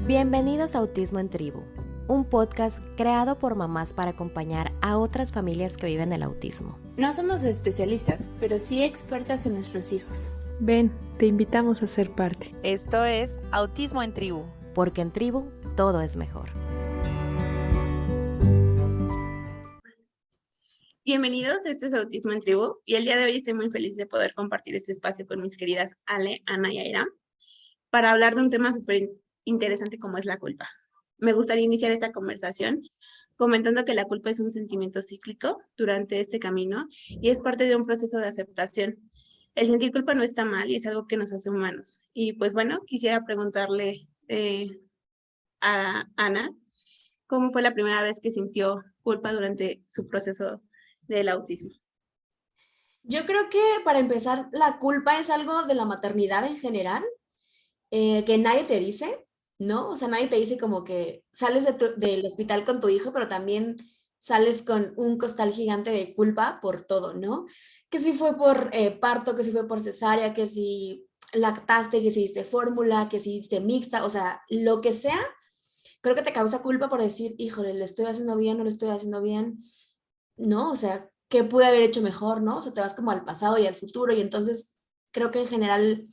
Bienvenidos a Autismo en Tribu, un podcast creado por mamás para acompañar a otras familias que viven el autismo. No somos especialistas, pero sí expertas en nuestros hijos. Ven, te invitamos a ser parte. Esto es Autismo en Tribu. Porque en tribu todo es mejor. Bienvenidos, esto es Autismo en Tribu y el día de hoy estoy muy feliz de poder compartir este espacio con mis queridas Ale, Ana y Aira para hablar de un tema súper interesante como es la culpa. Me gustaría iniciar esta conversación comentando que la culpa es un sentimiento cíclico durante este camino y es parte de un proceso de aceptación. El sentir culpa no está mal y es algo que nos hace humanos. Y pues bueno, quisiera preguntarle a Ana, ¿cómo fue la primera vez que sintió culpa durante su proceso del autismo? Yo creo que para empezar, la culpa es algo de la maternidad en general, que nadie te dice, ¿no? O sea, nadie te dice como que sales del hospital con tu hijo, pero también sales con un costal gigante de culpa por todo, ¿no? Que si fue por parto, que si fue por cesárea, que si lactaste, que si diste fórmula, que si diste mixta, o sea, lo que sea, creo que te causa culpa por decir, híjole, ¿lo estoy haciendo bien, no lo estoy haciendo bien? ¿No? O sea, ¿qué pude haber hecho mejor, no? O sea, te vas como al pasado y al futuro y entonces creo que en general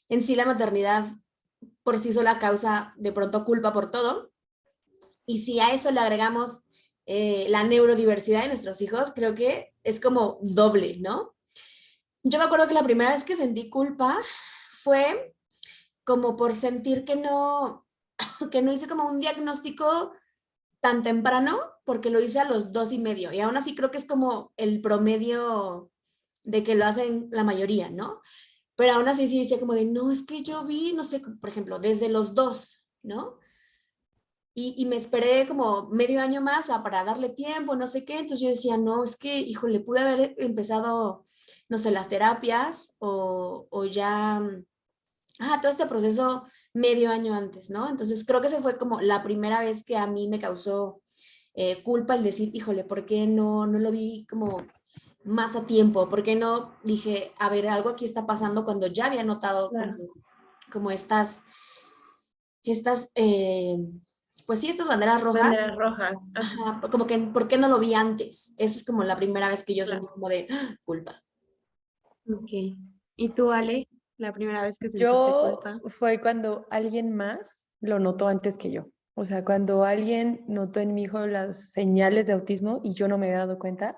en sí la maternidad por sí sola causa de pronto culpa por todo y si a eso le agregamos la neurodiversidad de nuestros hijos, creo que es como doble, ¿no? Yo me acuerdo que la primera vez que sentí culpa fue como por sentir que no hice como un diagnóstico tan temprano porque lo hice a los 2:30 y aún así creo que es como el promedio de que lo hacen la mayoría, ¿no? Pero aún así sí decía como de, no, es que yo vi, no sé, por ejemplo, desde los 2, ¿no? Y me esperé como medio año más para darle tiempo, no sé qué, entonces yo decía, no, es que, híjole, pude haber empezado, no sé, las terapias o ya, todo este proceso medio año antes, ¿no? Entonces creo que esa fue como la primera vez que a mí me causó culpa el decir, híjole, ¿por qué no lo vi como más a tiempo? ¿Por qué no dije, a ver, algo aquí está pasando cuando ya había notado Claro. como estas pues sí, estas banderas rojas? Banderas rojas. Ajá, como que, ¿por qué no lo vi antes? Eso es como la primera vez que yo sentí como de culpa. Ok. ¿Y tú, Ale, la primera vez que sentiste Yo culpa? fue cuando alguien más lo notó antes que yo. O sea, cuando alguien notó en mi hijo las señales de autismo y yo no me había dado cuenta,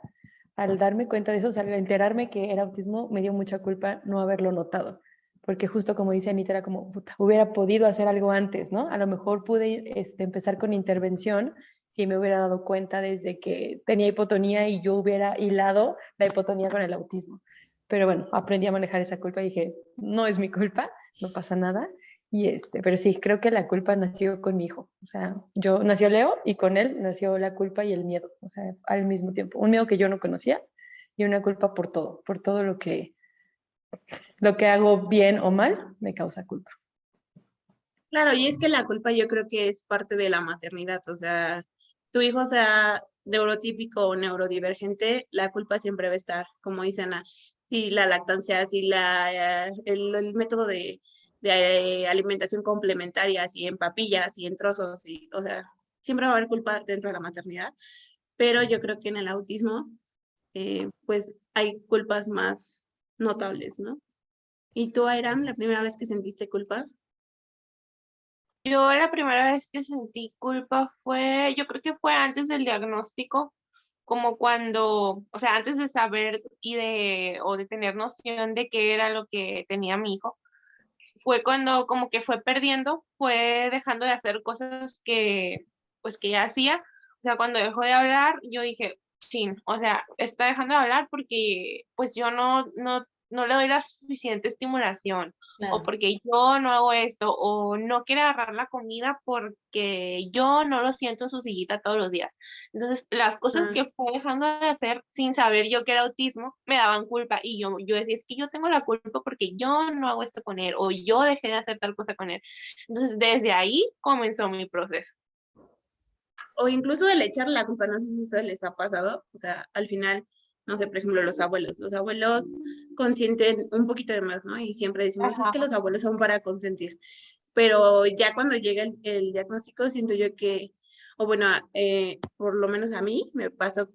al darme cuenta de eso, o sea, al enterarme que era autismo, me dio mucha culpa no haberlo notado. Porque justo como dice Anita, era como, puta, hubiera podido hacer algo antes, ¿no? A lo mejor pude empezar con intervención si me hubiera dado cuenta desde que tenía hipotonía y yo hubiera hilado la hipotonía con el autismo. Pero bueno, aprendí a manejar esa culpa y dije, no es mi culpa, no pasa nada. Pero sí, creo que la culpa nació con mi hijo. O sea, yo nació Leo y con él nació la culpa y el miedo, o sea, al mismo tiempo. Un miedo que yo no conocía y una culpa por todo lo que hago bien o mal me causa culpa. Claro, y es que la culpa yo creo que es parte de la maternidad, o sea, tu hijo sea neurotípico o neurodivergente, la culpa siempre va a estar, como dicen, si la lactancia, si el método de alimentación complementaria, si en papillas, si en trozos, o sea, siempre va a haber culpa dentro de la maternidad, pero yo creo que en el autismo, pues hay culpas más notables, ¿no? ¿Y tú, Airam, la primera vez que sentiste culpa? Yo la primera vez que sentí culpa fue, yo creo que fue antes del diagnóstico, como cuando, o sea, antes de saber o de tener noción de qué era lo que tenía mi hijo, fue cuando como que fue perdiendo, fue dejando de hacer cosas pues que ya hacía. O sea, cuando dejó de hablar, yo dije, chin, o sea, está dejando de hablar porque pues yo no le doy la suficiente estimulación, o Claro. porque yo no hago esto, o no quiere agarrar la comida porque yo no lo siento en su sillita todos los días. Entonces, las cosas Ah, que fue dejando de hacer sin saber yo que era autismo, me daban culpa y yo decía, es que yo tengo la culpa porque yo no hago esto con él o yo dejé de hacer tal cosa con él. Entonces, desde ahí comenzó mi proceso. o incluso el echarle la culpa, no sé si a ustedes les ha pasado, o sea, al final, no sé, por ejemplo, los abuelos consienten un poquito de más, ¿no? Y siempre decimos, es que Ajá. los abuelos son para consentir, pero ya cuando llega el diagnóstico siento yo que, o bueno, por lo menos a mí me pasó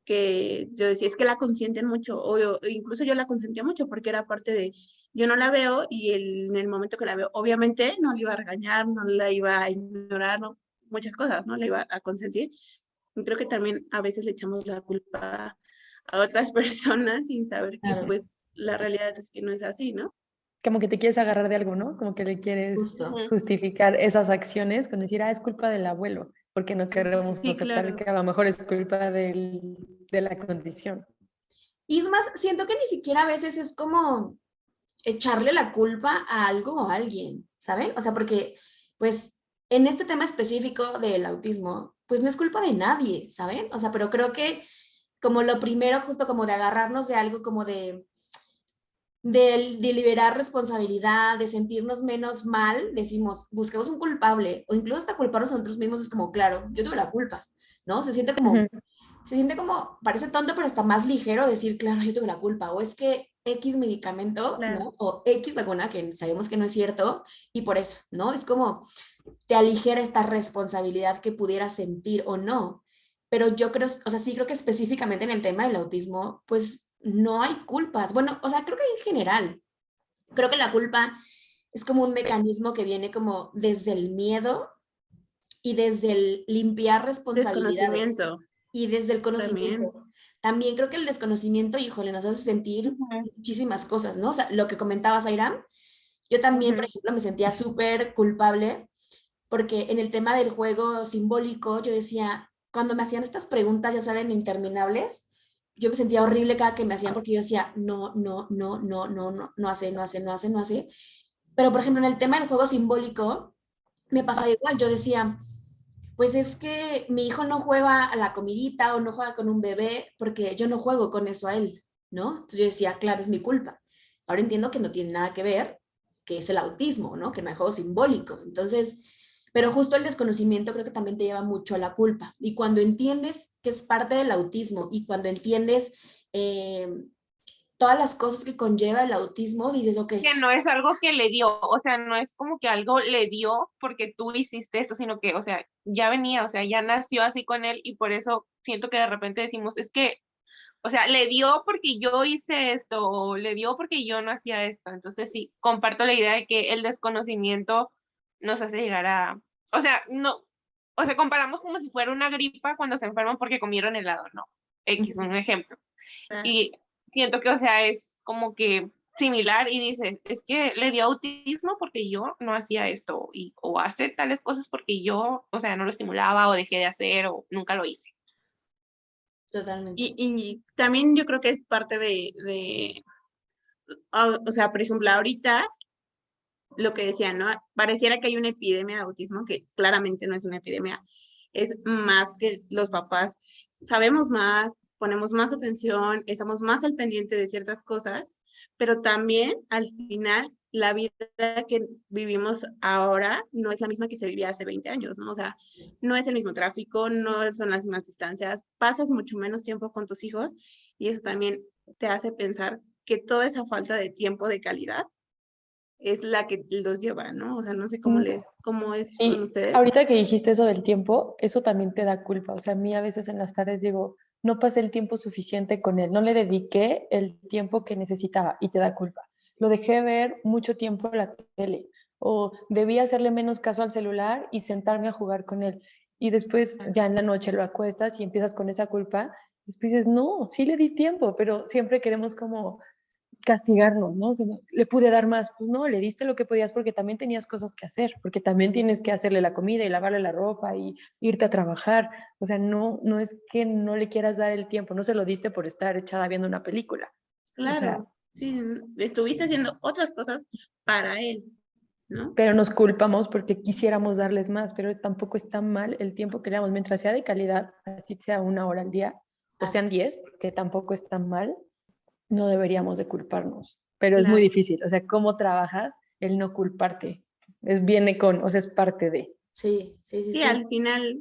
que yo decía, es que la consienten mucho, o incluso yo la consentía mucho porque era parte de, yo no la veo y en el momento que la veo, obviamente no la iba a regañar, no la iba a ignorar, no, muchas cosas, ¿no? La iba a consentir. Y creo que también a veces le echamos la culpa a otras personas sin saber que Claro, pues la realidad es que no es así, ¿no? Como que te quieres agarrar de algo, ¿no? Como que le quieres justo. Ujú. justificar esas acciones con decir, es culpa del abuelo, porque no queremos Sí, aceptar claro. que a lo mejor es culpa de la condición. Y es más, siento que ni siquiera a veces es como echarle la culpa a algo o a alguien, ¿saben? O sea, porque pues en este tema específico del autismo, pues no es culpa de nadie, ¿saben? O sea, pero creo que como lo primero, justo como de agarrarnos de algo como de liberar responsabilidad, de sentirnos menos mal, decimos, busquemos un culpable, o incluso hasta culparnos a nosotros mismos es como, claro, yo tuve la culpa, ¿no? Ujú. Se siente como, parece tonto, pero está más ligero decir, claro, yo tuve la culpa, o es que X medicamento, Claro. ¿no? O X vacuna, que sabemos que no es cierto, y por eso, ¿no? Es como, te aligera esta responsabilidad que pudieras sentir o no. Pero yo creo, o sea, sí creo que específicamente en el tema del autismo, pues no hay culpas. Bueno, o sea, creo que en general, creo que la culpa es como un mecanismo que viene como desde el miedo y desde el limpiar responsabilidades Desconocimiento y desde el también. conocimiento. También creo que el desconocimiento, híjole, nos hace sentir Ujú. muchísimas cosas, ¿no? O sea, lo que comentabas, Airam, yo también, por Ujú. ejemplo, me sentía súper culpable porque en el tema del juego simbólico, yo decía, cuando me hacían estas preguntas, ya saben, interminables, yo me sentía horrible cada que me hacían porque yo decía, no, no, no, no, no, no, no hace, no hace, no hace, no hace. Pero, por ejemplo, en el tema del juego simbólico, me pasaba igual, yo decía, pues es que mi hijo no juega a la comidita o no juega con un bebé porque yo no juego con eso a él, ¿no? Entonces yo decía, claro, es mi culpa. Ahora entiendo que no tiene nada que ver, que es el autismo, ¿no? Que no hay juego simbólico. Entonces, pero justo el desconocimiento creo que también te lleva mucho a la culpa. Y cuando entiendes que es parte del autismo y cuando entiendes eh, todas las cosas que conlleva el autismo, dices, ok, Que no es algo que le dio, o sea, no es como que algo le dio porque tú hiciste esto, sino que, o sea, ya venía, o sea, ya nació así con él y por eso siento que de repente decimos, es que, o sea, le dio porque yo hice esto, o le dio porque yo no hacía esto. Entonces sí, comparto la idea de que el desconocimiento nos hace llegar a, o sea, no, o sea, comparamos como si fuera una gripa cuando se enferman porque comieron helado, ¿no? X, un ejemplo. Claro. Y siento que, o sea, es como que similar y dices, es que le dio autismo porque yo no hacía esto, y, o hace tales cosas porque yo, o sea, no lo estimulaba o dejé de hacer o nunca lo hice. totalmente. Y también yo creo que es parte o sea, por ejemplo, ahorita lo que decían, ¿no? Pareciera que hay una epidemia de autismo, que claramente no es una epidemia, es más que los papás sabemos más, ponemos más atención, estamos más al pendiente de ciertas cosas, pero también al final la vida que vivimos ahora no es la misma que se vivía hace 20 años, ¿no? O sea, no es el mismo tráfico, no son las mismas distancias, pasas mucho menos tiempo con tus hijos y eso también te hace pensar que toda esa falta de tiempo de calidad es la que los lleva, ¿no? O sea, no sé Mm, cómo es con Sí, ustedes. ahorita que dijiste eso del tiempo, eso también te da culpa. O sea, a mí a veces en las tardes digo, no pasé el tiempo suficiente con él, no le dediqué el tiempo que necesitaba y te da culpa. Lo dejé ver mucho tiempo en la tele o debí hacerle menos caso al celular y sentarme a jugar con él. Y después ya en la noche lo acuestas y empiezas con esa culpa. Después dices, no, sí le di tiempo, pero siempre queremos como castigarnos, ¿no? Que le pude dar más. Pues no, le diste lo que podías porque también tenías cosas que hacer, porque también tienes que hacerle la comida y lavarle la ropa y irte a trabajar. O sea, no, no es que no le quieras dar el tiempo, no se lo diste por estar echada viendo una película. O sea, Claro, sí, estuviste haciendo otras cosas para él, ¿no? pero nos culpamos porque quisiéramos darles más, pero tampoco está mal el tiempo que le damos, mientras sea de calidad, así sea 1 hora al día, o Así. sean 10, porque tampoco está mal, no deberíamos de culparnos, pero es muy Claro. difícil. O sea, ¿cómo trabajas el no culparte? Viene con, o sea, es parte de. Sí, sí, sí, Sí, sí. al final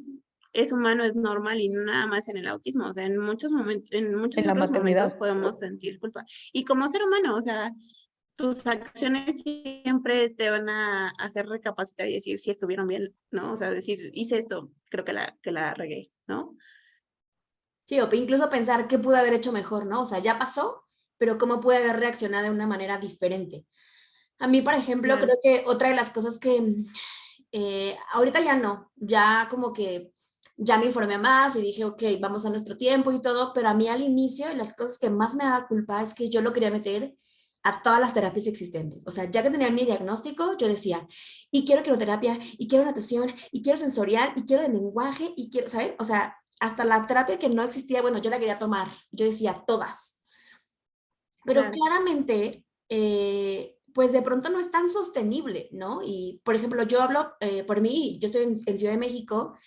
es humano, es normal y no nada más en el autismo, o sea, en muchos momentos, en muchos En la otros momentos maternidad. podemos sentir culpa. Y como ser humano, o sea, tus acciones siempre te van a hacer recapacitar y decir si estuvieron bien, ¿no? O sea, decir, hice esto, creo que la regué, ¿no? Sí, o incluso pensar qué pude haber hecho mejor, ¿no? O sea, ya pasó, pero cómo pude haber reaccionado de una manera diferente. A mí, por ejemplo, Claro. creo que otra de las cosas que ahorita ya no, ya como que ya me informé más y dije, ok, vamos a nuestro tiempo y todo, pero a mí al inicio las cosas que más me daba culpa es que yo lo quería meter a todas las terapias existentes. O sea, ya que tenía mi diagnóstico, yo decía, y quiero quiroterapia, y quiero natación, y quiero sensorial, y quiero de lenguaje, y quiero, ¿sabes? O sea, hasta la terapia que no existía, bueno, yo la quería tomar. Yo decía, todas. Pero Claro. claramente, pues de pronto no es tan sostenible, ¿no? Y, por ejemplo, yo hablo por mí, yo estoy en Ciudad de México,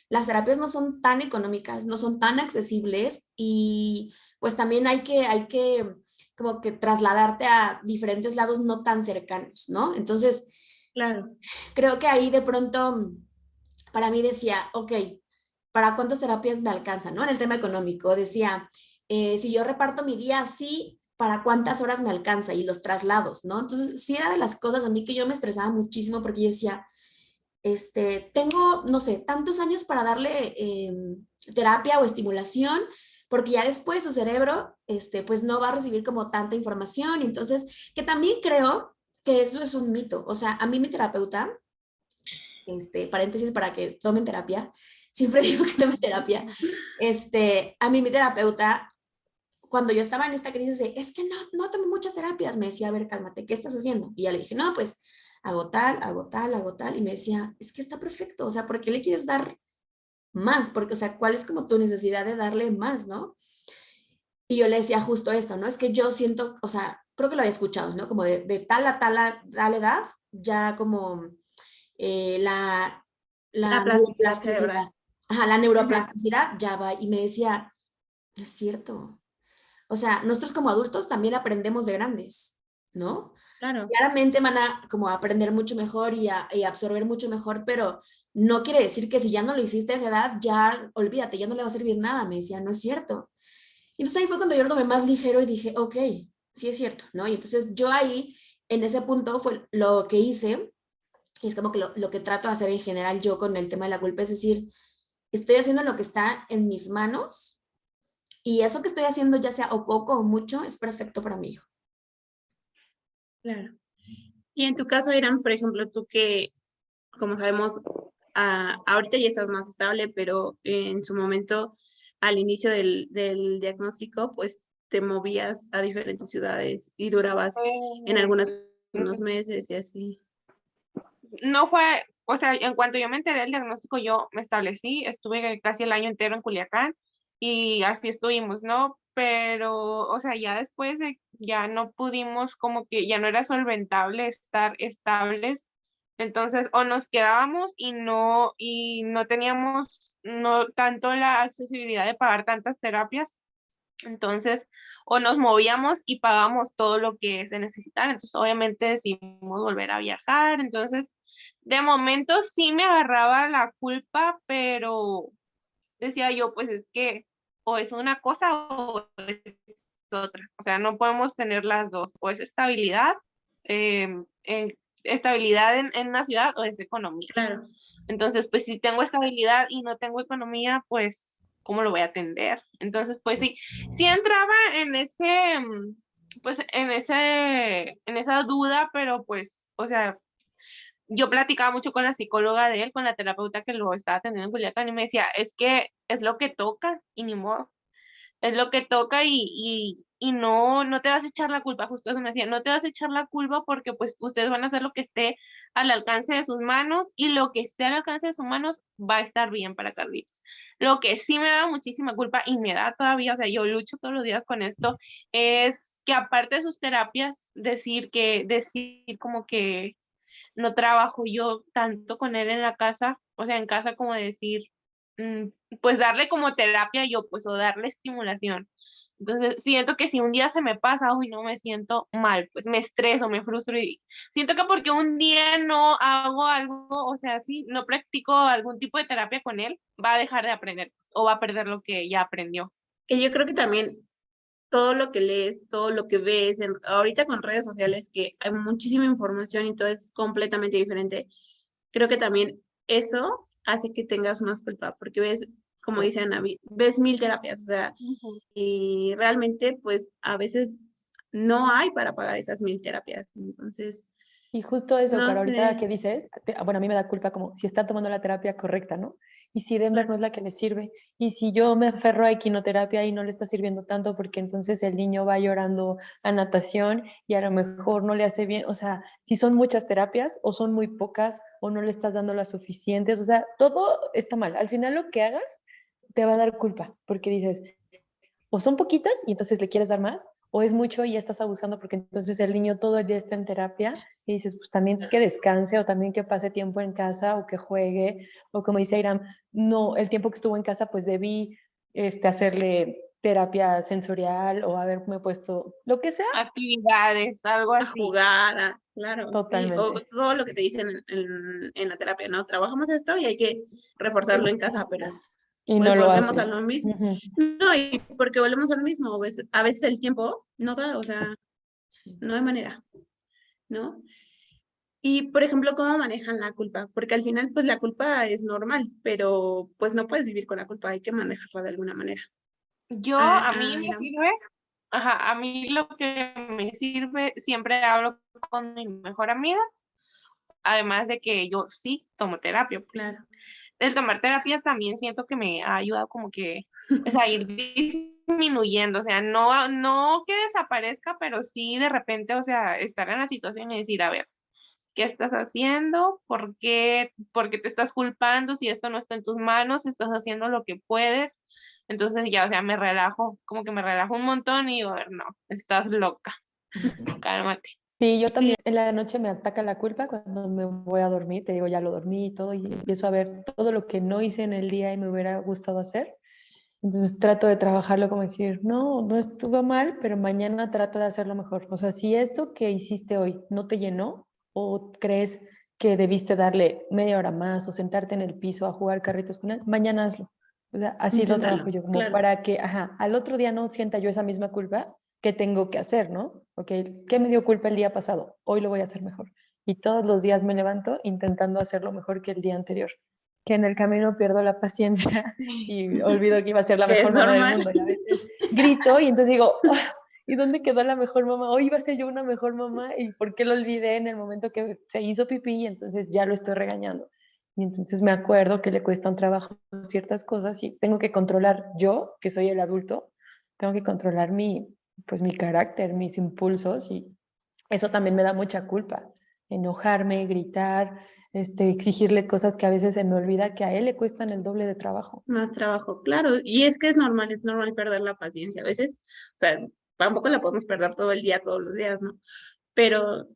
las terapias no son tan económicas, no son tan accesibles y pues también hay que como que trasladarte a diferentes lados no tan cercanos, ¿no? Entonces, Claro. creo que ahí de pronto para mí decía, ok, ¿para cuántas terapias me alcanza, no? En el tema económico decía, si yo reparto mi día así, ¿para cuántas horas me alcanza? Y los traslados, ¿no? Entonces, sí era de las cosas a mí que yo me estresaba muchísimo porque yo decía, tengo, no sé, tantos años para darle terapia o estimulación, porque ya después su cerebro, pues no va a recibir como tanta información. Entonces, que también creo que eso es un mito. O sea, a mí mi terapeuta, paréntesis para que tomen terapia, siempre digo que tomen terapia, a mí mi terapeuta, cuando yo estaba en esta crisis de, es que no tomo muchas terapias, me decía, a ver, cálmate, ¿qué estás haciendo? Y ya le dije, no, pues hago tal, hago tal, hago tal, y me decía, es que está perfecto, o sea, ¿por qué le quieres dar más? Porque, o sea, ¿cuál es como tu necesidad de darle más, no? Y yo le decía justo esto, ¿no? Es que yo siento, o sea, creo que lo había escuchado, ¿no? Como de tal a tal edad, ya como la, La la plasticidad cerebral. neuroplasticidad, ajá, la Ajá. neuroplasticidad ya va, y me decía, no es cierto. O sea, nosotros como adultos también aprendemos de grandes, ¿no? Claro. Claramente van a como aprender mucho mejor y absorber mucho mejor, pero no quiere decir que si ya no lo hiciste a esa edad, ya olvídate, ya no le va a servir nada. Me decía, no es cierto. Y entonces ahí fue cuando yo lo tomé más ligero y dije, ok, sí es cierto, ¿no? Y entonces yo ahí, en ese punto, fue lo que hice, y es como que lo que trato de hacer en general yo con el tema de la culpa, es decir, estoy haciendo lo que está en mis manos y eso que estoy haciendo, ya sea o poco o mucho, es perfecto para mi hijo. Claro. Y en tu caso, Irán, por ejemplo, tú que, como sabemos, ahorita ya estás más estable, pero en su momento, al inicio del diagnóstico, pues te movías a diferentes ciudades y durabas en algunas unos meses y así. No fue, o sea, en cuanto yo me enteré del diagnóstico, yo me establecí, estuve casi el año entero en Culiacán y así estuvimos, ¿no? Pero, o sea, ya después de, ya no pudimos, como que ya no era solventable estar estables, entonces o nos quedábamos y no teníamos no tanto la accesibilidad de pagar tantas terapias, entonces o nos movíamos y pagamos todo lo que se necesitara, entonces obviamente decidimos volver a viajar, entonces de momento sí me agarraba la culpa, pero decía yo, pues es que o es una cosa o es otra. O sea, no podemos tener las dos. O es estabilidad, estabilidad en una ciudad o es economía. Claro. Entonces, pues si tengo estabilidad y no tengo economía, pues, ¿cómo lo voy a atender? Entonces, pues sí, sí entraba en ese, pues en esa duda, pero pues, o sea, yo platicaba mucho con la psicóloga de él, con la terapeuta que lo estaba atendiendo en Culiacán, y me decía, es que es lo que toca y ni modo, es lo que toca y no te vas a echar la culpa, justo eso me decía, no te vas a echar la culpa porque pues ustedes van a hacer lo que esté al alcance de sus manos y lo que esté al alcance de sus manos va a estar bien para Carlitos. Lo que sí me da muchísima culpa y me da todavía, o sea, yo lucho todos los días con esto, es que aparte de sus terapias, decir como que no trabajo yo tanto con él en la casa, o sea, en casa como decir, mm, pues darle como terapia yo, pues, o darle estimulación. Entonces, siento que si un día se me pasa, uy, no me siento mal, pues me estreso, me frustro y siento que porque un día no hago algo, o sea, si no practico algún tipo de terapia con él, va a dejar de aprender pues, o va a perder lo que ya aprendió. Que yo creo que también todo lo que lees, todo lo que ves, ahorita con redes sociales que hay muchísima información y todo es completamente diferente, creo que también eso hace que tengas más culpa, porque ves, como dice Ana, ves 1000 terapias, o sea, y realmente pues a veces no hay para pagar esas 1000 terapias, entonces, Y justo eso, no Caro, ahorita sé, que dices, bueno, a mí me da culpa como si está tomando la terapia correcta, ¿no? Y si Denver no es la que le sirve, y si yo me aferro a equinoterapia y no le está sirviendo tanto, porque entonces el niño va llorando a natación y a lo mejor no le hace bien, o sea, si son muchas terapias o son muy pocas o no le estás dando las suficientes, o sea, todo está mal. Al final lo que hagas te va a dar culpa, porque dices, o son poquitas y entonces le quieres dar más, o es mucho y ya estás abusando porque entonces el niño todo el día está en terapia y dices, pues también que descanse o también que pase tiempo en casa o que juegue, o como dice Iram, no, el tiempo que estuvo en casa pues debí hacerle terapia sensorial o haberme puesto lo que sea. Actividades, algo a así. jugar, claro, sí, o Totalmente. todo lo que te dicen en la terapia, ¿no? Trabajamos esto y hay que reforzarlo en casa, pero Y pues no lo volvemos a haces. lo mismo. Ujú. No, y porque volvemos a lo mismo, a veces el tiempo no da, o sea, Sí. no hay manera, ¿no? Y, por ejemplo, ¿cómo manejan la culpa? Porque al final, pues la culpa es normal, pero pues no puedes vivir con la culpa, hay que manejarla de alguna manera. A mí me Mira, sirve, a mí lo que me sirve, siempre hablo con mi mejor amiga, además de que yo sí tomo terapia, pues. claro. El tomar terapia también siento que me ha ayudado como que, o sea, ir disminuyendo, o sea, no que desaparezca, pero sí de repente, o sea, estar en la situación y decir, a ver, ¿qué estás haciendo? ¿Por qué te estás culpando si esto no está en tus manos? Estás haciendo lo que puedes. Entonces ya, o sea, me relajo, como que me relajo un montón y digo, a ver, no, estás loca, cálmate. Sí, yo también en la noche me ataca la culpa cuando me voy a dormir, te digo, ya lo dormí y todo, y empiezo a ver todo lo que no hice en el día y me hubiera gustado hacer. Entonces trato de trabajarlo como decir, no, no estuvo mal, pero mañana trata de hacerlo mejor. O sea, si esto que hiciste hoy no te llenó o crees que debiste darle media hora más o sentarte en el piso a jugar carritos con él, mañana hazlo. O sea, así lo trabajo Inténtalo, yo, como claro. para que, ajá, al otro día no sienta yo esa misma culpa que tengo que hacer, ¿no? Ok, ¿qué me dio culpa el día pasado? Hoy lo voy a hacer mejor. Y todos los días me levanto intentando hacerlo mejor que el día anterior. Que en el camino pierdo la paciencia y olvido que iba a ser la Que es mejor mamá del normal. mundo. Y a veces grito y entonces digo, "Ah, ¿y dónde quedó la mejor mamá? Hoy iba a ser yo una mejor mamá y ¿por qué lo olvidé en el momento que se hizo pipí? Y entonces ya lo estoy regañando. Y entonces me acuerdo que le cuesta un trabajo ciertas cosas y tengo que controlar yo, que soy el adulto, tengo que controlar pues mi carácter, mis impulsos y eso también me da mucha culpa. Enojarme, gritar, exigirle cosas que a veces se me olvida que a él le cuestan el doble de trabajo. Más trabajo, claro. Y es normal perder la paciencia a veces. O sea, tampoco la podemos perder todo el día, todos los días, ¿no? Pero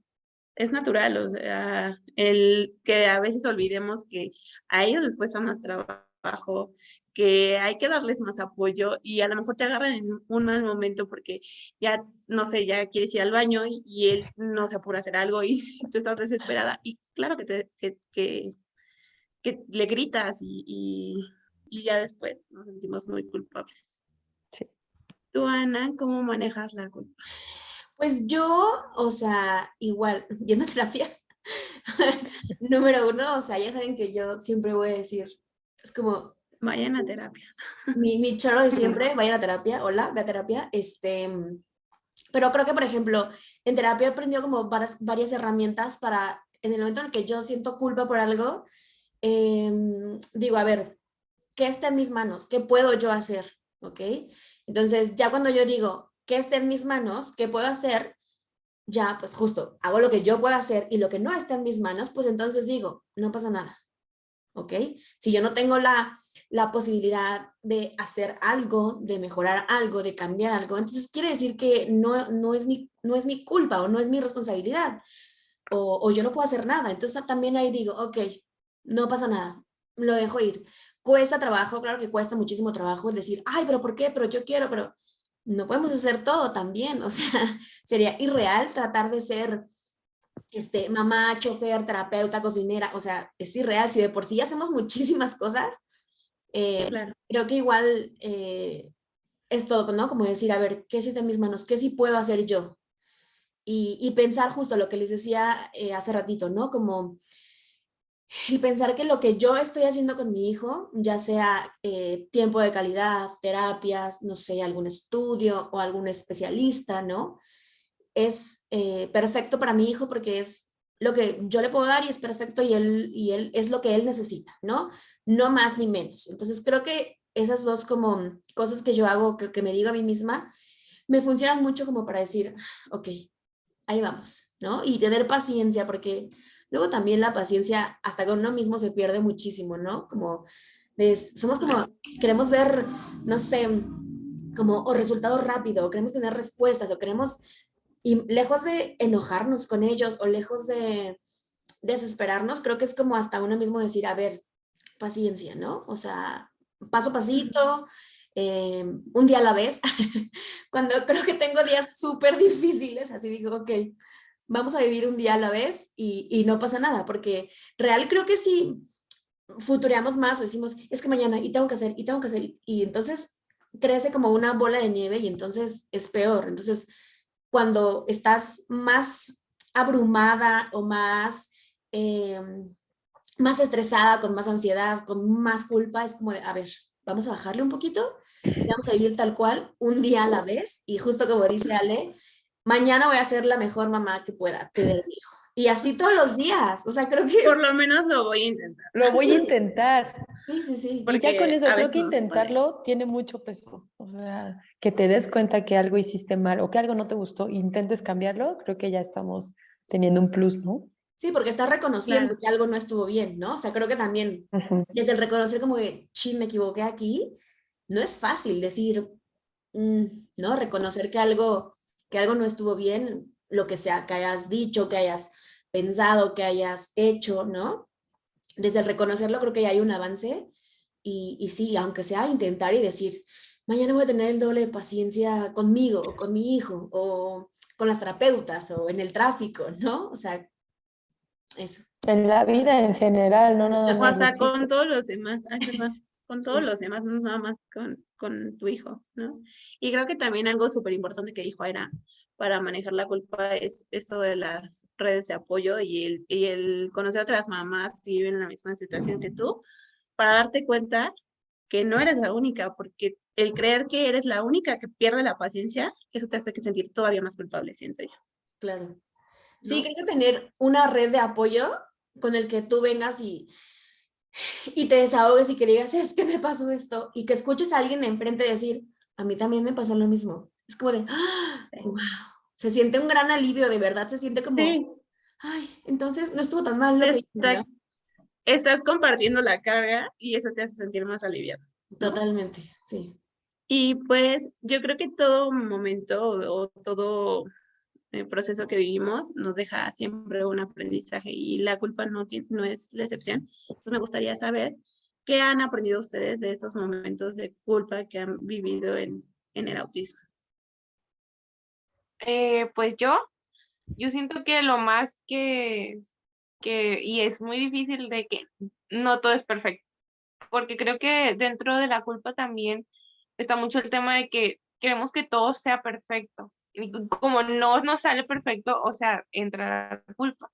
es natural, o sea, el que a veces olvidemos que a ellos les cuesta más trabajo, que hay que darles más apoyo y a lo mejor te agarran en un mal momento porque ya, no sé, ya quieres ir al baño y él no se apura a hacer algo y tú estás desesperada. Y claro que le gritas y ya después nos sentimos muy culpables. Sí. Tú, Ana, ¿cómo manejas la culpa? Pues yo, o sea, igual, yendo a terapia, número uno, o sea, ya saben que yo siempre voy a decir, es como Vayan a terapia. mi choro de siempre, vayan a terapia, hola, ve a terapia, pero creo que, por ejemplo, en terapia he aprendido como varias herramientas para, en el momento en el que yo siento culpa por algo, digo, a ver, ¿qué está en mis manos? ¿Qué puedo yo hacer? ¿Ok? Entonces, ya cuando yo digo, ¿qué está en mis manos? ¿Qué puedo hacer? Ya, pues justo, hago lo que yo puedo hacer y lo que no está en mis manos, pues entonces digo, no pasa nada. ¿Ok? Si yo no tengo la posibilidad de hacer algo, de mejorar algo, de cambiar algo, entonces quiere decir que no es mi culpa o no es mi responsabilidad o yo no puedo hacer nada. Entonces también ahí digo, ok, no pasa nada, lo dejo ir. Cuesta trabajo, claro que cuesta muchísimo trabajo el decir, ay, pero ¿por qué? Pero yo quiero, pero no podemos hacer todo también. O sea, sería irreal tratar de ser mamá, chofer, terapeuta, cocinera, o sea, es irreal. Si de por sí hacemos muchísimas cosas, Claro. creo que igual es todo, ¿no? Como decir, a ver, ¿qué sí está en mis manos? ¿Qué sí puedo hacer yo? Y pensar justo lo que les decía hace ratito, ¿no? Como el pensar que lo que yo estoy haciendo con mi hijo, ya sea tiempo de calidad, terapias, no sé, algún estudio o algún especialista, ¿no? Es perfecto para mi hijo porque es lo que yo le puedo dar y es perfecto y él es lo que él necesita, ¿no? No más ni menos. Entonces creo que esas dos como cosas que yo hago, que me digo a mí misma, me funcionan mucho como para decir, ok, ahí vamos, ¿no? Y tener paciencia, porque luego también la paciencia hasta con uno mismo se pierde muchísimo, ¿no? Como somos como, queremos ver, no sé, como o resultados rápido, o queremos tener respuestas, o queremos, y lejos de enojarnos con ellos, o lejos de desesperarnos, creo que es como hasta uno mismo decir, a ver, paciencia, ¿no? O sea, paso a pasito, un día a la vez. Cuando creo que tengo días súper difíciles, así digo, ok, vamos a vivir un día a la vez y no pasa nada, porque real creo que si futureamos más o decimos, es que mañana y tengo que hacer, y tengo que hacer, y entonces crece como una bola de nieve y entonces es peor. Entonces, cuando estás más abrumada o más... más estresada, con más ansiedad, con más culpa, es como de, a ver, vamos a bajarle un poquito y vamos a vivir tal cual, un día a la vez. Y justo como dice Ale, mañana voy a ser la mejor mamá que pueda tener mi hijo. Y así todos los días. O sea, creo que Por lo menos lo voy a intentar, Lo voy a intentar. sí, sí, sí. Y ya con porque eso, a creo veces que no se puede. intentarlo tiene mucho peso. O sea, que te des cuenta que algo hiciste mal o que algo no te gustó e intentes cambiarlo, creo que ya estamos teniendo un plus, ¿no? Sí, porque estás reconociendo Claro. que algo no estuvo bien, ¿no? O sea, creo que también Ujú. desde el reconocer como que, chin, me equivoqué aquí, no es fácil decir, mm, ¿no? Reconocer que algo no estuvo bien, lo que sea, que hayas dicho, que hayas pensado, que hayas hecho, ¿no? Desde el reconocerlo creo que ya hay un avance y sí, aunque sea intentar y decir, mañana voy a tener el doble de paciencia conmigo o con mi hijo o con las terapeutas o en el tráfico, ¿no? O sea, eso. En la vida en general, no nada O más hasta los con hijos. todos los demás, ay, perdón, con todos Sí. los demás, no nada más con tu hijo, ¿no? Y creo que también algo súper importante que dijo era para manejar la culpa es esto de las redes de apoyo y el conocer a otras mamás que viven en la misma situación que tú, para darte cuenta que no eres la única, porque el creer que eres la única que pierde la paciencia, eso te hace que sentir todavía más culpable, siento yo, Claro. Sí, ¿no? creo que tener una red de apoyo con el que tú vengas y te desahogues y que digas, es que me pasó esto, y que escuches a alguien de enfrente decir, a mí también me pasó lo mismo. Es como de, ¡ah! Sí. ¡Wow! Se siente un gran alivio, de verdad, se siente como, Sí, ay, entonces no estuvo tan mal lo que hice, ¿no? está- estás compartiendo la carga y eso te hace sentir más aliviado, ¿no? Totalmente, sí. Y pues yo creo que todo momento o todo proceso que vivimos nos deja siempre un aprendizaje y la culpa no es la excepción. Entonces me gustaría saber qué han aprendido ustedes de estos momentos de culpa que han vivido en el autismo. Pues yo siento que lo más y es muy difícil de que no todo es perfecto, porque creo que dentro de la culpa también está mucho el tema de que queremos que todo sea perfecto. Y como no nos sale perfecto, o sea, entra la culpa.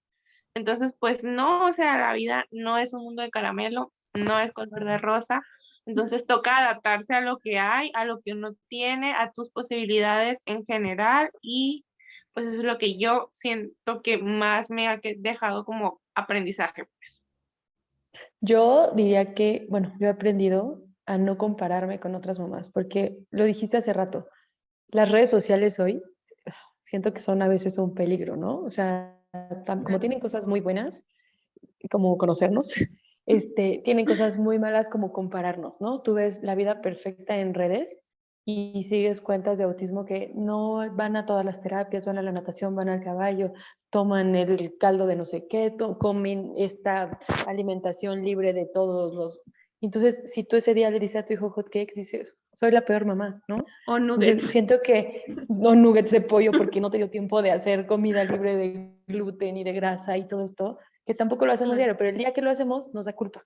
Entonces, pues no, o sea, la vida no es un mundo de caramelo, no es color de rosa. Entonces toca adaptarse a lo que hay, a lo que uno tiene, a tus posibilidades en general y pues eso es lo que yo siento que más me ha dejado como aprendizaje, pues. Yo diría que, bueno, yo he aprendido a no compararme con otras mamás, porque lo dijiste hace rato, las redes sociales hoy siento que son a veces un peligro, ¿no? O sea, como tienen cosas muy buenas, como conocernos, tienen cosas muy malas como compararnos, ¿no? Tú ves la vida perfecta en redes y sigues cuentas de autismo que no van a todas las terapias, van a la natación, van al caballo, toman el caldo de no sé qué, comen esta alimentación libre de todos los... Entonces, si tú ese día le dices a tu hijo hot cakes, dices, soy la peor mamá, ¿no? O Entonces, nuggets. siento que no nuggets de pollo porque no te dio tiempo de hacer comida libre de gluten y de grasa y todo esto, que tampoco lo hacemos Claro. diario, pero el día que lo hacemos nos da culpa.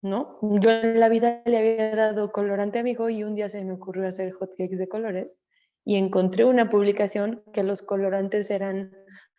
¿no? Yo en la vida le había dado colorante a mi hijo y un día se me ocurrió hacer hotcakes de colores y encontré una publicación que los colorantes eran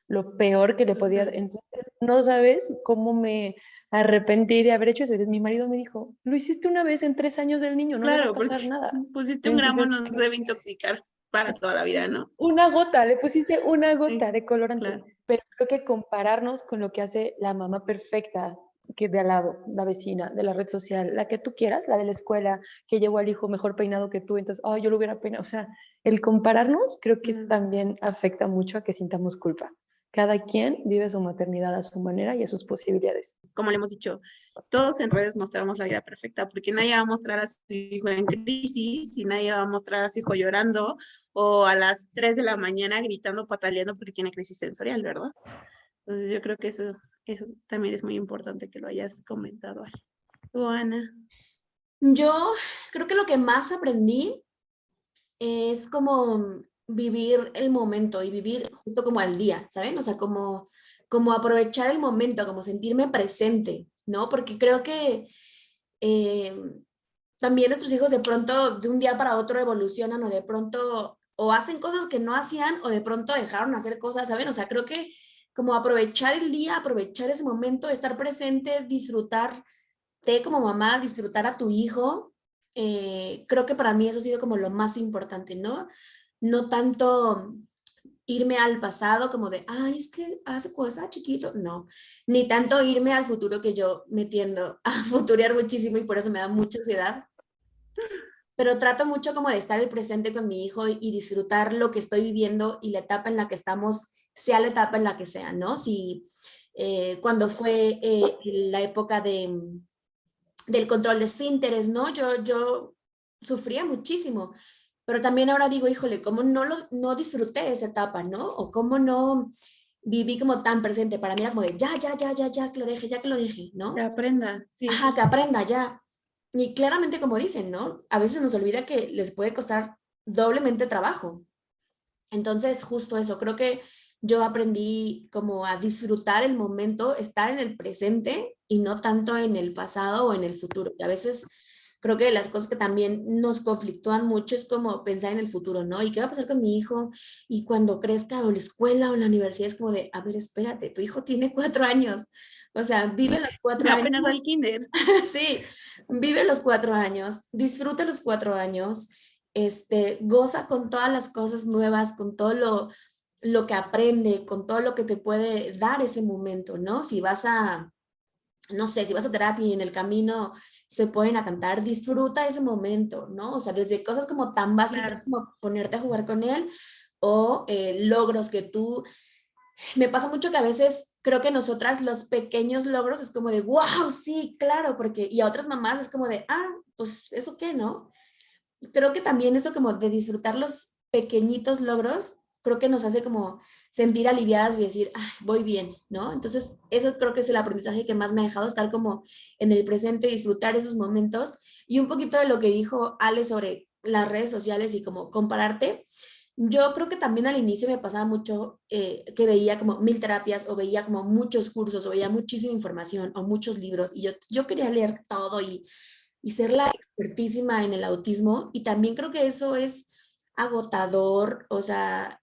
lo peor que le podía. Entonces, no sabes cómo me arrepentí de haber hecho eso. Entonces, mi marido me dijo, lo hiciste una vez en 3 años del niño, no le va a Claro, porque pasar nada. pusiste un gramo, Entonces, no nos debe intoxicar para toda la vida, ¿no? una gota, le pusiste una Sí, gota de colorante, claro. pero creo que compararnos con lo que hace la mamá perfecta, que de al lado, la vecina, de la red social, la que tú quieras, la de la escuela, que llevó al hijo mejor peinado que tú, entonces, yo lo hubiera peinado. O sea, el compararnos creo que también afecta mucho a que sintamos culpa. Cada quien vive su maternidad a su manera y a sus posibilidades. Como le hemos dicho, todos en redes mostramos la vida perfecta, porque nadie va a mostrar a su hijo en crisis y nadie va a mostrar a su hijo llorando o a las 3 de la mañana gritando, pataleando porque tiene crisis sensorial, ¿verdad? Entonces yo creo que eso también es muy importante que lo hayas comentado. ¿Tú, Ana? Yo creo que lo que más aprendí es como vivir el momento y vivir justo como al día, ¿saben? O sea, como aprovechar el momento, como sentirme presente, ¿no? Porque creo que eh, también nuestros hijos de pronto de un día para otro evolucionan o de pronto o hacen cosas que no hacían o de pronto dejaron hacer cosas, ¿saben? O sea, creo que como aprovechar el día, aprovechar ese momento, estar presente, disfrutarte como mamá, disfrutar a tu hijo, creo que para mí eso ha sido como lo más importante, ¿no? No tanto irme al pasado como de, ay, es que hace cuando estaba chiquito, no, ni tanto irme al futuro que yo me tiendo a futurear muchísimo y por eso me da mucha ansiedad, pero trato mucho como de estar el presente con mi hijo y disfrutar lo que estoy viviendo y la etapa en la que estamos, sea la etapa en la que sea, ¿no? Si cuando fue la época del control de esfínteres, ¿no? Yo sufría muchísimo, pero también ahora digo, híjole, ¿cómo no disfruté esa etapa, ¿no? O cómo no viví como tan presente. Para mí era como de, ya, que lo deje, ¿no? Que aprenda, sí. Ajá, que aprenda ya. Y claramente como dicen, ¿no? A veces nos olvida que les puede costar doblemente trabajo. Entonces, justo eso, creo que yo aprendí como a disfrutar el momento, estar en el presente y no tanto en el pasado o en el futuro. Y a veces creo que las cosas que también nos conflictúan mucho es como pensar en el futuro, ¿no? ¿Y qué va a pasar con mi hijo? Y cuando crezca o la escuela o la universidad es como de, a ver, espérate, tu hijo tiene 4 años. O sea, vive los 4 años. Apenas al kinder. Sí, vive los 4 años, disfruta los 4 años, goza con todas las cosas nuevas, con todo lo que aprende, con todo lo que te puede dar ese momento, ¿no? Si vas a, no sé, si vas a terapia y en el camino se ponen a cantar, disfruta ese momento, ¿no? O sea, desde cosas como tan básicas Claro. como ponerte a jugar con él o logros que tú me pasa mucho que a veces creo que nosotras los pequeños logros es como de, wow, sí, claro, porque, y a otras mamás es como de, pues eso qué, ¿no? Creo que también eso como de disfrutar los pequeñitos logros, creo que nos hace como sentir aliviadas y decir, ay, voy bien, ¿no? Entonces, eso creo que es el aprendizaje que más me ha dejado estar como en el presente, disfrutar esos momentos y un poquito de lo que dijo Ale sobre las redes sociales y como compararte. Yo creo que también al inicio me pasaba mucho que veía como 1000 terapias o veía como muchos cursos o veía muchísima información o muchos libros y yo quería leer todo y ser la expertísima en el autismo y también creo que eso es agotador, o sea,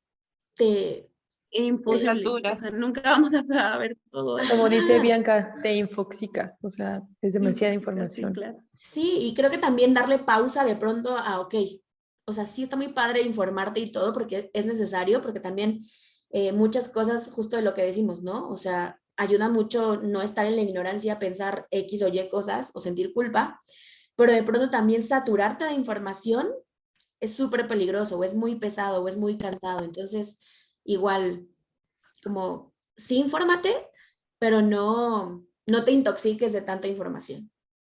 te... Imposible. O sea, nunca vamos a ver todo eso. Como dice Bianca, te infoxicas, o sea, es demasiada Sí, información. claro. Sí, y creo que también darle pausa de pronto a, ok, o sea, sí está muy padre informarte y todo porque es necesario, porque también muchas cosas, justo de lo que decimos, ¿no? O sea, ayuda mucho no estar en la ignorancia, pensar X o Y cosas o sentir culpa, pero de pronto también saturarte de información es súper peligroso o es muy pesado o es muy cansado. Entonces, igual, como sí infórmate, pero no te intoxiques de tanta información.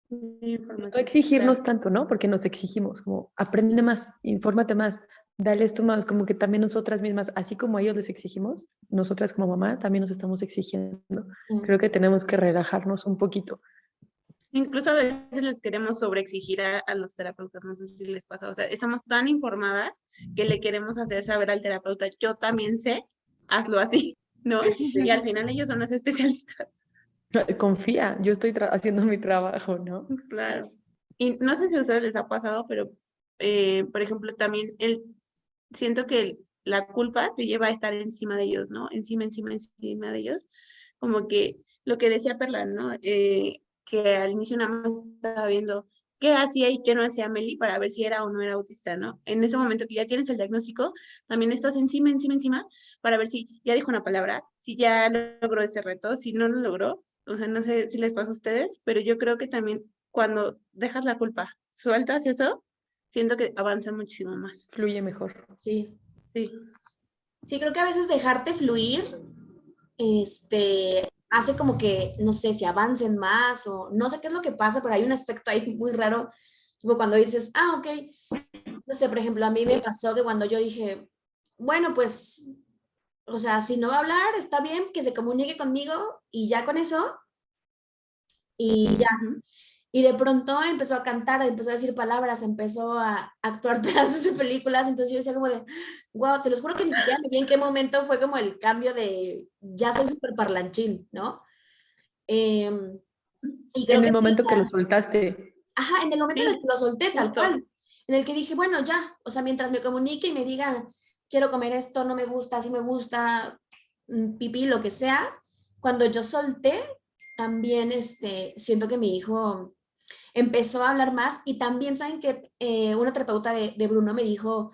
No exigirnos tanto, ¿no? Porque nos exigimos, como aprende más, infórmate más, dale esto más, como que también nosotras mismas, así como a ellos les exigimos, nosotras como mamá también nos estamos exigiendo. Creo que tenemos que relajarnos un poquito. Incluso a veces les queremos sobreexigir a los terapeutas, no sé si les pasa, o sea, estamos tan informadas que le queremos hacer saber al terapeuta, yo también sé, hazlo así, ¿no? Y al final ellos son los especialistas. Confía, yo estoy haciendo mi trabajo, ¿no? Claro. Y no sé si a ustedes les ha pasado, pero por ejemplo, también siento que la culpa te lleva a estar encima de ellos, ¿no? Encima de ellos. Como que lo que decía Perla, ¿no? Que al inicio nada más estaba viendo qué hacía y qué no hacía Meli para ver si era o no era autista, ¿no? En ese momento que ya tienes el diagnóstico, también estás encima, para ver si ya dijo una palabra, si ya logró ese reto, si no lo logró. O sea, no sé si les pasa a ustedes, pero yo creo que también cuando dejas la culpa, sueltas eso, siento que avanza muchísimo más. Fluye mejor. Sí. Sí. Sí, creo que a veces dejarte fluir, hace como que, no sé, si avancen más o no sé qué es lo que pasa, pero hay un efecto ahí muy raro, como cuando dices, ok, no sé, por ejemplo, a mí me pasó que cuando yo dije, bueno, pues, o sea, si no va a hablar, está bien que se comunique conmigo y ya con eso, y ya. Ujú. Y de pronto empezó a cantar, empezó a decir palabras, empezó a actuar pedazos de películas, entonces yo decía como de, wow, te los juro que ni siquiera me vi en qué momento fue como el cambio de, ya soy súper parlanchín, ¿no? Em, y creo En que el sí, o momento que lo sea, soltaste, ajá, en el momento en el Sí, que lo solté, tal justo. cual, en el que dije, bueno, ya, o sea, mientras me comunique y me diga, quiero comer esto, no me gusta, sí me gusta, pipí, lo que sea, cuando yo solté, también, siento que mi hijo empezó a hablar más y también saben que una terapeuta de Bruno me dijo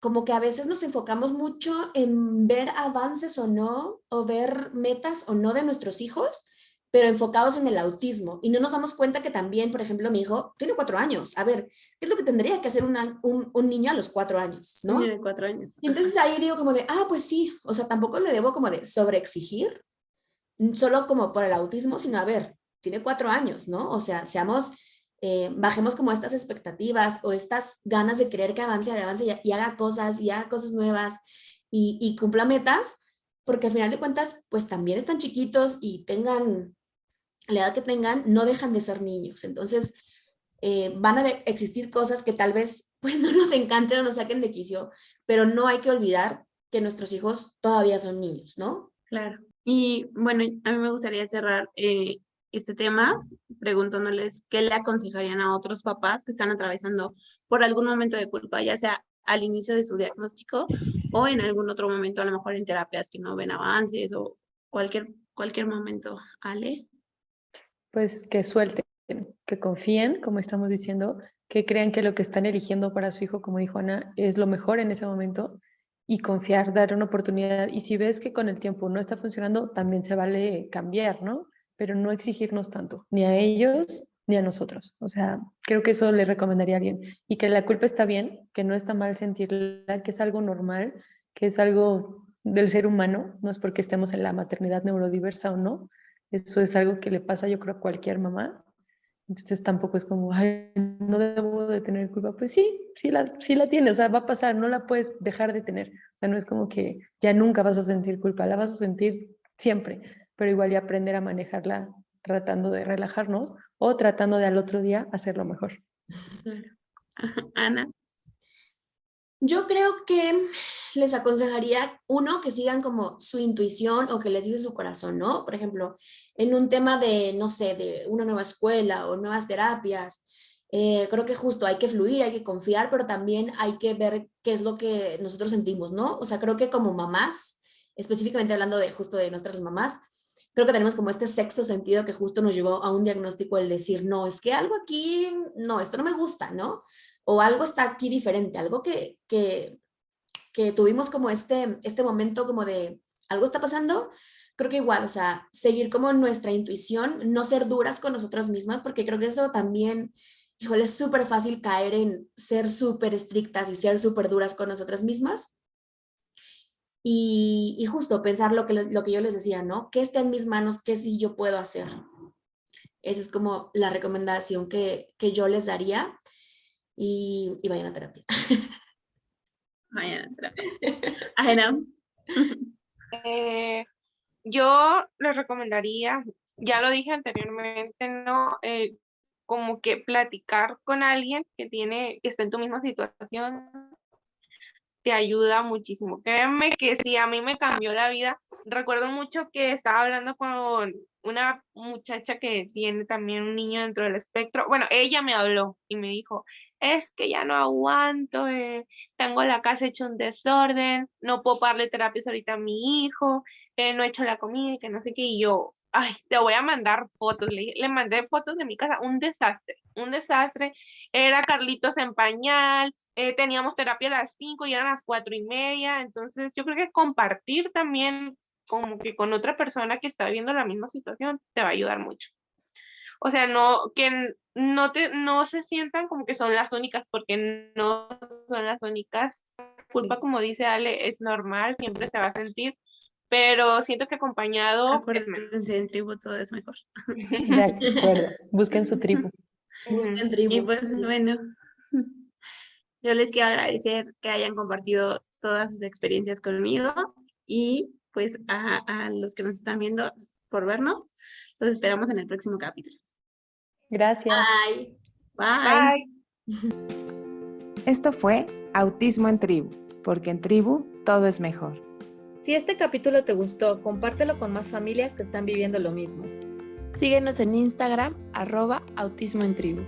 como que a veces nos enfocamos mucho en ver avances o no, o ver metas o no de nuestros hijos, pero enfocados en el autismo y no nos damos cuenta que también, por ejemplo, mi hijo tiene 4 años. A ver, ¿qué es lo que tendría que hacer un niño a los 4 años, Un niño no? de 4 años. Y Ajá. entonces ahí digo como de, pues sí, o sea, tampoco le debo como de sobreexigir, solo como por el autismo, sino a ver, tiene 4 años, ¿no? O sea, bajemos como estas expectativas o estas ganas de querer que avance y haga cosas nuevas y cumpla metas, porque al final de cuentas, pues también están chiquitos y tengan la edad que tengan, no dejan de ser niños. Entonces, van a existir cosas que tal vez pues no nos encanten o nos saquen de quicio, pero no hay que olvidar que nuestros hijos todavía son niños, ¿no? Claro. Y bueno, a mí me gustaría cerrar este tema preguntándoles qué le aconsejarían a otros papás que están atravesando por algún momento de culpa, ya sea al inicio de su diagnóstico o en algún otro momento, a lo mejor en terapias que no ven avances o cualquier momento. Ale. pues que suelten, que confíen, como estamos diciendo, que crean que lo que están eligiendo para su hijo, como dijo Ana, es lo mejor en ese momento y confiar, dar una oportunidad. Y si ves que con el tiempo no está funcionando, también se vale cambiar, ¿no? Pero no exigirnos tanto, ni a ellos ni a nosotros. O sea, creo que eso le recomendaría a alguien. Y que la culpa está bien, que no está mal sentirla, que es algo normal, que es algo del ser humano, no es porque estemos en la maternidad neurodiversa o no, eso es algo que le pasa, yo creo, a cualquier mamá. Entonces tampoco es como, ay, no debo de tener culpa. Pues sí, sí la tiene, o sea, va a pasar, no la puedes dejar de tener. O sea, no es como que ya nunca vas a sentir culpa, la vas a sentir siempre, pero igual y aprender a manejarla tratando de relajarnos o tratando de al otro día hacerlo mejor. Claro. Ajá. Ana. Yo creo que les aconsejaría, uno, que sigan como su intuición o que les dice su corazón, ¿no? Por ejemplo, en un tema de, no sé, de una nueva escuela o nuevas terapias, creo que justo hay que fluir, hay que confiar, pero también hay que ver qué es lo que nosotros sentimos, ¿no? O sea, creo que como mamás, específicamente hablando de justo de nuestras mamás, creo que tenemos como este sexto sentido que justo nos llevó a un diagnóstico, el decir, no, es que algo aquí, no, esto no me gusta, ¿no? O algo está aquí diferente, algo que tuvimos como este momento como de algo está pasando, creo que igual, o sea, seguir como nuestra intuición, no ser duras con nosotras mismas, porque creo que eso también, híjole, es súper fácil caer en ser súper estrictas y ser súper duras con nosotras mismas. Y justo pensar lo que yo les decía, ¿no? ¿Qué está en mis manos? ¿Qué sí yo puedo hacer? Esa es como la recomendación que yo les daría y vayan a terapia. Mañana terapia. Ana. Eh, yo les recomendaría, ya lo dije anteriormente, ¿no? Como que platicar con alguien que está en tu misma situación, te ayuda muchísimo. Créeme que sí, a mí me cambió la vida. Recuerdo mucho que estaba hablando con una muchacha que tiene también un niño dentro del espectro. Bueno, ella me habló y me dijo, es que ya no aguanto, tengo la casa hecha un desorden, no puedo darle terapias ahorita a mi hijo, no he hecho la comida y que no sé qué. Y yo, ay, te voy a mandar fotos. Le mandé fotos de mi casa, un desastre, un desastre. Era Carlitos en pañal, teníamos terapia a las 5 y eran las 4:30. Entonces yo creo que compartir también como que con otra persona que está viviendo la misma situación te va a ayudar mucho. O sea, no se sientan como que son las únicas, porque no son las únicas. Culpa, como dice Ale, es normal, siempre se va a sentir, pero siento que acompañado es menos. Acuérdense, en tribu todo es mejor. De acuerdo, busquen su tribu. Busquen Y tribu. pues sí. bueno, yo les quiero agradecer que hayan compartido todas sus experiencias conmigo y pues a los que nos están viendo por vernos, los esperamos en el próximo capítulo. Gracias. Bye. Bye. Bye. Esto fue Autismo en Tribu, porque en tribu todo es mejor. Si este capítulo te gustó, compártelo con más familias que están viviendo lo mismo. Síguenos en Instagram, @autismoentribu.